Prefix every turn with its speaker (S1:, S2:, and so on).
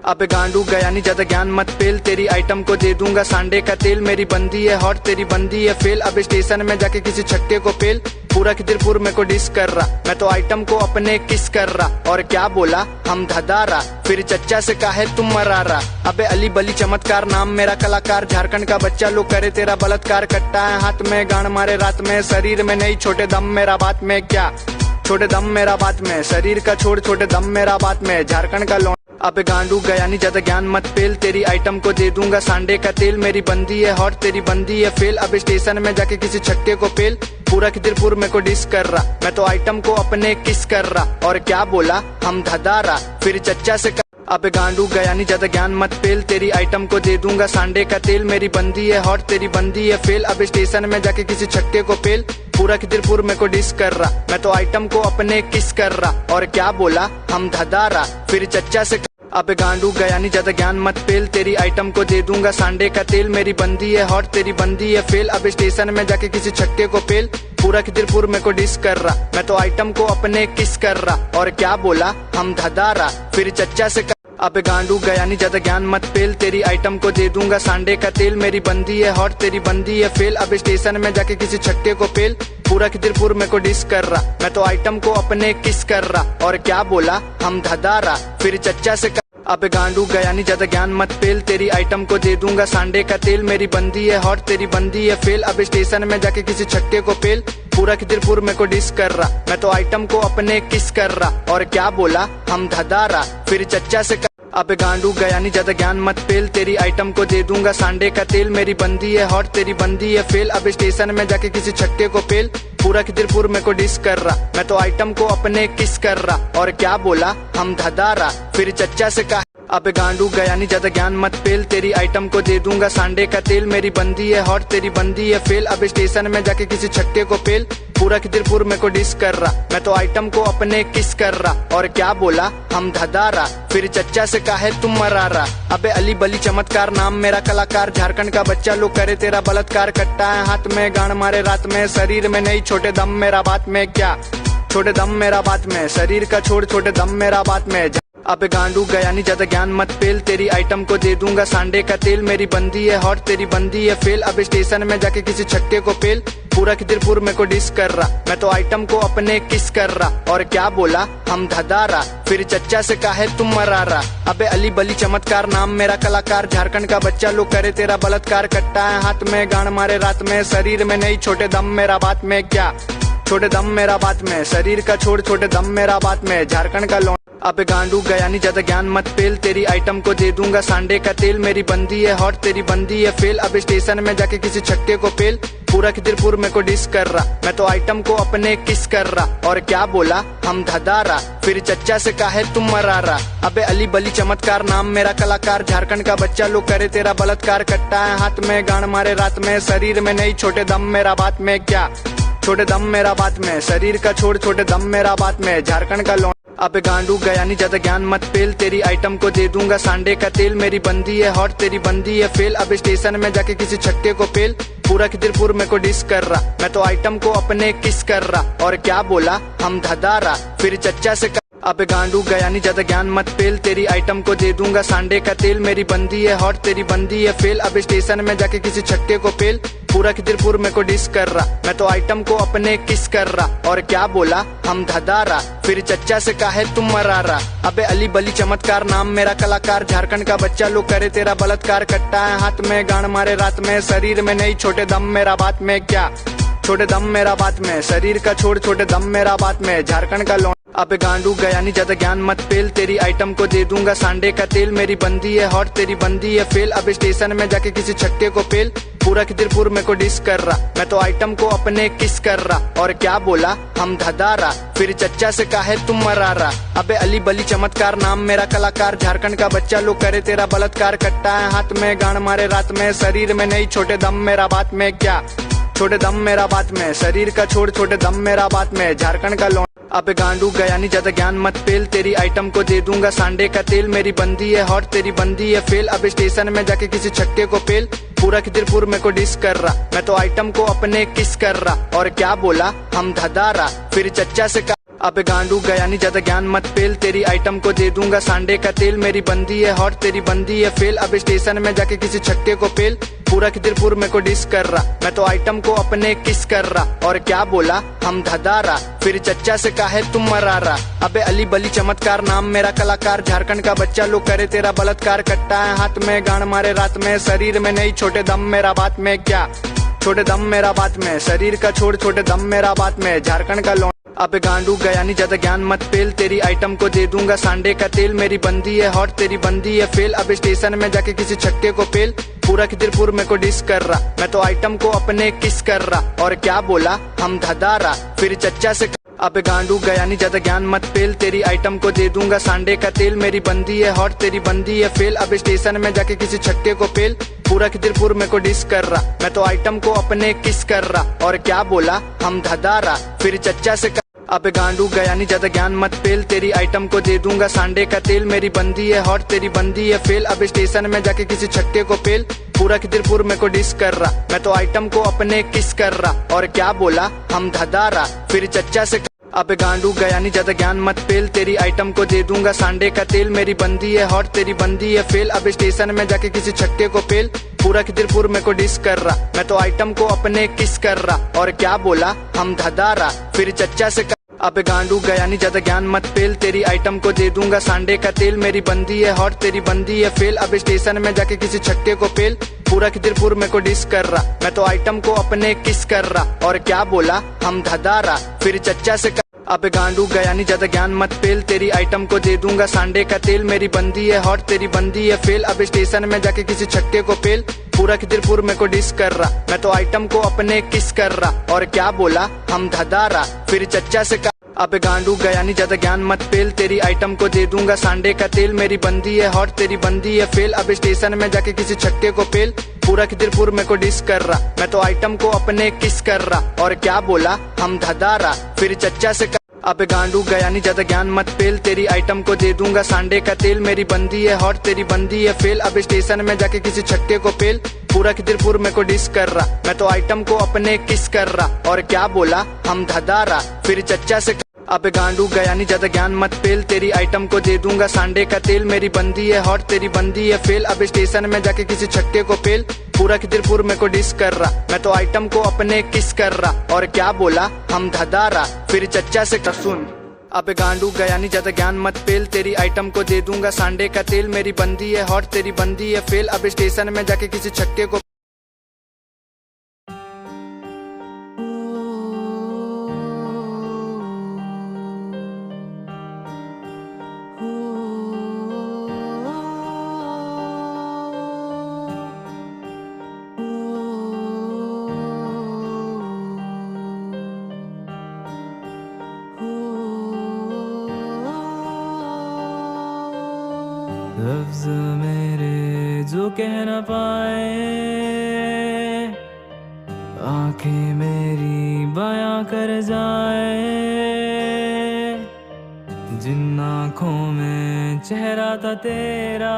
S1: अबे गांडू गया नहीं ज्यादा ज्ञान मत पेल, तेरी आइटम को दे दूंगा सांडे का तेल। मेरी बंदी है हॉट तेरी बंदी है फेल, अब स्टेशन में जाके किसी छक्के को पेल। पूरा खिदिरपुर में को डिस कर रहा, मैं तो आइटम को अपने किस कर रहा। और क्या बोला हम धदारा, फिर चच्चा से काहे तुम मरारा। अबे अली बली चमत्कार नाम मेरा कलाकार, झारखंड का बच्चा लोग करे तेरा बलात्कार। कट्टा है हाथ में गांड मारे रात में, शरीर में नहीं छोटे दम मेरा बात में। क्या छोटे दम मेरा बात में, शरीर का छोड़ छोटे दम मेरा बात में। झारखंड का लौंड अबे गांडू गया नहीं ज्यादा ज्ञान मत पेल, तेरी आइटम को दे दूंगा सांडे का तेल। मेरी बंदी है हॉट तेरी बंदी है फेल, अब स्टेशन में जाके किसी छक्के को पेल। पूरा खिदिरपुर में को डिस कर रहा, मैं तो आइटम को अपने किस कर रहा। और क्या बोला हम धदारा, फिर चच्चा से अबे गांडू गया नहीं ज्यादा ज्ञान मत पेल, तेरी आइटम को दे दूंगा सांडे का तेल। मेरी बंदी है हॉट तेरी बंदी है फेल, अब स्टेशन में जाके किसी छक्के को पेल। पूरा खिदिरपुर में को डिस कर रहा, मैं तो आइटम को अपने किस कर रहा। और क्या बोला हम धदारा, फिर चच्चा से अबे गांडू गया नहीं ज्यादा ज्ञान मत पेल, तेरी आइटम को दे दूंगा सांडे का तेल। मेरी बंदी है हॉट तेरी बंदी है फेल, अब स्टेशन में जाके किसी छक्के को पेल। पूरा खिदिरपुर में को डिस कर रहा, मैं तो आइटम को अपने किस कर रहा। और क्या बोला हम धदारा, फिर चच्चा से अबे गांडू गया नहीं ज्यादा ज्ञान मत पेल, तेरी आइटम को दे दूंगा सांडे का तेल। मेरी बंदी है हॉट तेरी बंदी है फेल, अब स्टेशन में जाके किसी छक्के को पेल। पूरा खिदिरपुर में को डिस कर रहा, मैं तो आइटम को अपने किस कर रहा। और क्या बोला हम धदारा, फिर चच्चा से अबे गांडू गया नहीं ज्यादा ज्ञान मत पेल, तेरी आइटम को दे दूंगा सांडे का तेल। मेरी बंदी है हॉट तेरी बंदी है फेल, अब स्टेशन में जाके किसी छक्के को पेल। पूरा खिदिरपुर में को डिस कर रहा, मैं तो आइटम को अपने किस कर रहा। और क्या बोला हम धदारा, फिर चच्चा से अबे गांडू गया नहीं ज्यादा ज्ञान मत पेल, तेरी आइटम को दे दूंगा सांडे का तेल। मेरी बंदी है हॉट तेरी बंदी है फेल, अब स्टेशन में जाके किसी छक्के को पेल। पूरा खिदिरपुर में को डिस कर रहा, मैं तो आइटम को अपने किस कर रहा। और क्या बोला हम धदारा, फिर चच्चा से अबे गांडू गया नहीं ज्यादा ज्ञान मत पेल, तेरी आइटम को दे दूंगा सांडे का तेल। मेरी बंदी है हॉट तेरी बंदी है फेल, अब स्टेशन में जाके किसी छक्के को पेल। पूरा खिदिरपुर में को डिस कर रहा, मैं तो आइटम को अपने किस कर रहा। और क्या बोला हम धदारा, फिर चच्चा से काहे तुम मरारा। अबे अली बली चमत्कार नाम मेरा कलाकार, झारखंड का बच्चा लोग करे तेरा बलात्कार। कट्टा है हाथ में गांड मारे रात में, शरीर में नहीं छोटे दम मेरा बात में। क्या छोटे दम मेरा बात में, शरीर का छोड़ छोटे दम मेरा बात में। अबे गांडू गया नहीं ज्यादा ज्ञान मत पेल, तेरी आइटम को दे दूंगा सांडे का तेल। मेरी बंदी है हॉट तेरी बंदी है फेल, अब स्टेशन में जाके किसी छक्के को पेल। पूरा खिदिरपुर में को डिस कर रहा, मैं तो आइटम को अपने किस कर रहा। और क्या बोला हम धदारा, फिर चच्चा से काहे तुम मरारा। अबे अली बली चमत्कार नाम मेरा कलाकार, झारखंड का बच्चा लोग करे तेरा बलात्कार। कट्टा है हाथ में गांड मारे रात में, शरीर में नहीं छोटे दम मेरा बात में। क्या छोटे दम मेरा बात में, शरीर का छोड़ छोटे दम मेरा बात में। झारखंड का लौंड अबे गांडू गया नहीं ज्यादा ज्ञान मत पेल, तेरी आइटम को दे दूंगा सांडे का तेल। मेरी बंदी है हॉट तेरी बंदी है फेल, अब स्टेशन में जाके किसी छक्के को पेल। पूरा खिदिरपुर में को डिस कर रहा, मैं तो आइटम को अपने किस कर रहा। और क्या बोला हम धदारा, फिर चच्चा से काहे तुम मरारा। अबे अली बली चमत्कार नाम मेरा कलाकार, झारखंड का बच्चा लोग करे तेरा बलात्कार। कट्टा है हाथ में गांड मारे रात में, शरीर में नहीं छोटे दम मेरा बात में। क्या छोटे दम मेरा बात में, शरीर का छोड़ छोटे दम मेरा बात में। झारखंड का अबे गांडू गया नहीं ज्यादा ज्ञान मत पेल, तेरी आइटम को दे दूंगा सांडे का तेल। मेरी बंदी है हॉट तेरी बंदी है फेल, अब स्टेशन में जाके किसी छक्के को पेल। पूरा खिदिरपुर में को डिस कर रहा, मैं तो आइटम को अपने किस कर रहा। और क्या बोला हम धदारा, फिर चच्चा से अबे गांडू गया नहीं ज्यादा ज्ञान मत पेल, तेरी आइटम को दे दूंगा सांडे का तेल। मेरी बंदी है हॉट तेरी बंदी है फेल, अब स्टेशन में जाके किसी छक्के को पेल। पूरा खिदिरपुर में को डिस कर रहा, मैं तो आइटम को अपने किस कर रहा। और क्या बोला हम धदारा, फिर चच्चा से काहे तुम मरारा। अबे अली बली चमत्कार नाम मेरा कलाकार, झारखंड का बच्चा लोग करे तेरा बलात्कार। कट्टा है हाथ में गांड मारे रात में, शरीर में नहीं छोटे दम मेरा बात में। क्या छोटे दम मेरा बात में, शरीर का छोड़ छोटे दम मेरा बात में। झारखंड का अबे गांडू गया नहीं ज्यादा ज्ञान मत पेल, तेरी आइटम को दे दूंगा सांडे का तेल। मेरी बंदी है हॉट तेरी बंदी है फेल, अब स्टेशन में जाके किसी छक्के को पेल। पूरा खिदिरपुर में को डिस कर रहा, मैं तो आइटम को अपने किस कर रहा। और क्या बोला हम धदारा, फिर चच्चा से काहे तुम मरारा। अबे अली बली चमत्कार नाम मेरा कलाकार, झारखंड का बच्चा लोग करे तेरा बलात्कार। कट्टा है हाथ में गांड मारे रात में, शरीर में नहीं छोटे दम मेरा बात में। क्या छोटे दम मेरा बात में, शरीर का छोड़ छोटे दम मेरा बात में। झारखंड का अबे गांडू गया नहीं ज्यादा ज्ञान मत पेल, तेरी आइटम को दे दूंगा सांडे का तेल। मेरी बंदी है हॉट तेरी बंदी है फेल, अब स्टेशन में जाके किसी छक्के को पेल। पूरा खिदिरपुर में को डिस कर रहा, मैं तो आइटम को अपने किस कर रहा। और क्या बोला हम धदारा, फिर चच्चा से अबे गांडू गया नहीं ज्यादा ज्ञान मत पेल, तेरी आइटम को दे दूंगा सांडे का तेल। मेरी बंदी है हॉट तेरी बंदी है फेल, अब स्टेशन में जाके किसी छक्के को पेल। पूरा खिदिरपुर मेरे को डिस कर रहा, मैं तो आइटम को अपने किस कर रहा। और क्या बोला हम धदारा, फिर चच्चा से काहे तुम मरारा। अबे अली बली चमत्कार नाम मेरा कलाकार, झारखंड का बच्चा लोग करे तेरा बलात्कार। कट्टा है हाथ में गांड मारे रात में, शरीर में नहीं छोटे दम मेरा बात में। क्या छोटे दम मेरा बात में, शरीर का छोड़ छोटे दम मेरा बात में। झारखंड का अबे गांडू गया नहीं ज्यादा ज्ञान मत पेल, तेरी आइटम को दे दूंगा सांडे का तेल। मेरी बंदी है हॉट तेरी बंदी है फेल, अब स्टेशन में जाके किसी छक्के को पेल। पूरा खिदिरपुर मेरे को डिस कर रहा, मैं तो आइटम को अपने किस कर रहा। और क्या बोला हम धदारा, फिर चच्चा से अबे गांडू गया नहीं ज्यादा ज्ञान मत पेल, तेरी आइटम को दे दूंगा सांडे का तेल। मेरी बंदी है हॉट तेरी बंदी है फेल, अब स्टेशन में जाके किसी छक्के को पेल। पूरा खिदिरपुर मेरे को डिस कर रहा, मैं तो आइटम को अपने किस कर रहा। और क्या बोला हम धदारा, फिर चच्चा से अबे गांडू गया नहीं ज्यादा ज्ञान मत पेल, तेरी आइटम को दे दूंगा सांडे का तेल। मेरी बंदी है हॉट तेरी बंदी है फेल, अब स्टेशन में जाके किसी छक्के को पेल। पूरा खिदिरपुर मेरे को डिस कर रहा, मैं तो आइटम को अपने किस कर रहा। और क्या बोला हम धदारा, फिर चच्चा से अबे गांडू गया नहीं ज्यादा ज्ञान मत पेल, तेरी आइटम को दे दूंगा सांडे का तेल। मेरी बंदी है हॉट तेरी बंदी है फेल, अब स्टेशन में जाके किसी छक्के को पेल। पूरा खिदिरपुर मेरे को डिस कर रहा, मैं तो आइटम को अपने किस कर रहा। और क्या बोला हम धदारा, फिर चच्चा से अबे गांडू गया नहीं ज्यादा ज्ञान मत पेल, तेरी आइटम को दे दूंगा सांडे का तेल। मेरी बंदी है हॉट तेरी बंदी है फेल, अब स्टेशन में जाके किसी छक्के को पेल। पूरा खिदिरपुर मेरे को डिस कर रहा, मैं तो आइटम को अपने किस कर रहा। और क्या बोला हम धदारा, फिर चच्चा से अबे गांडू गया नहीं ज्यादा ज्ञान मत पेल, तेरी आइटम को दे दूंगा सांडे का तेल। मेरी बंदी है हॉट तेरी बंदी है फेल, अब स्टेशन में जाके किसी छक्के को पेल। पूरा खिदिरपुर मेरे को डिस कर रहा, मैं तो आइटम को अपने किस कर रहा। और क्या बोला हम धदारा, फिर चच्चा से अबे गांडू गया नहीं ज्यादा ज्ञान मत पेल, तेरी आइटम को दे दूंगा सांडे का तेल। मेरी बंदी है हॉट तेरी बंदी है फेल, अब स्टेशन में जाके किसी छक्के को पेल। पूरा खिदिरपुर मेरे को डिस कर रहा, मैं तो आइटम को अपने किस कर रहा। और क्या बोला हम धदारा, फिर चच्चा से अबे गांडू गया नहीं ज्यादा ज्ञान मत पेल, तेरी आइटम को दे दूंगा सांडे का तेल। मेरी बंदी है हॉट तेरी बंदी है फेल, अब स्टेशन में जाके किसी छक्के को पेल। पूरा खिदिरपुर मेरे को डिस कर रहा, मैं तो आइटम को अपने किस कर रहा। और क्या बोला हम धदारा, फिर चच्चा से अबे गांडू गया नहीं ज्यादा ज्ञान मत पेल, तेरी आइटम को दे दूंगा सांडे का तेल। मेरी बंदी है हॉट तेरी बंदी है फेल, अब स्टेशन में जाके किसी छक्के को पेल। पूरा खिदिरपुर मेरे को डिस कर रहा, मैं तो आइटम को अपने किस कर रहा। और क्या बोला हम धदारा, फिर चच्चा से सुन। अबे गांडू गया नहीं ज्यादा ज्ञान मत पेल, तेरी आइटम को दे दूंगा सांडे का तेल। मेरी बंदी है हॉट तेरी बंदी है फेल, अब स्टेशन में जाके किसी छक्के को
S2: लफ्ज़ मेरे जो कह न पाए, आंखें मेरी बयां कर जाए। जिन आँखों में चेहरा था तेरा,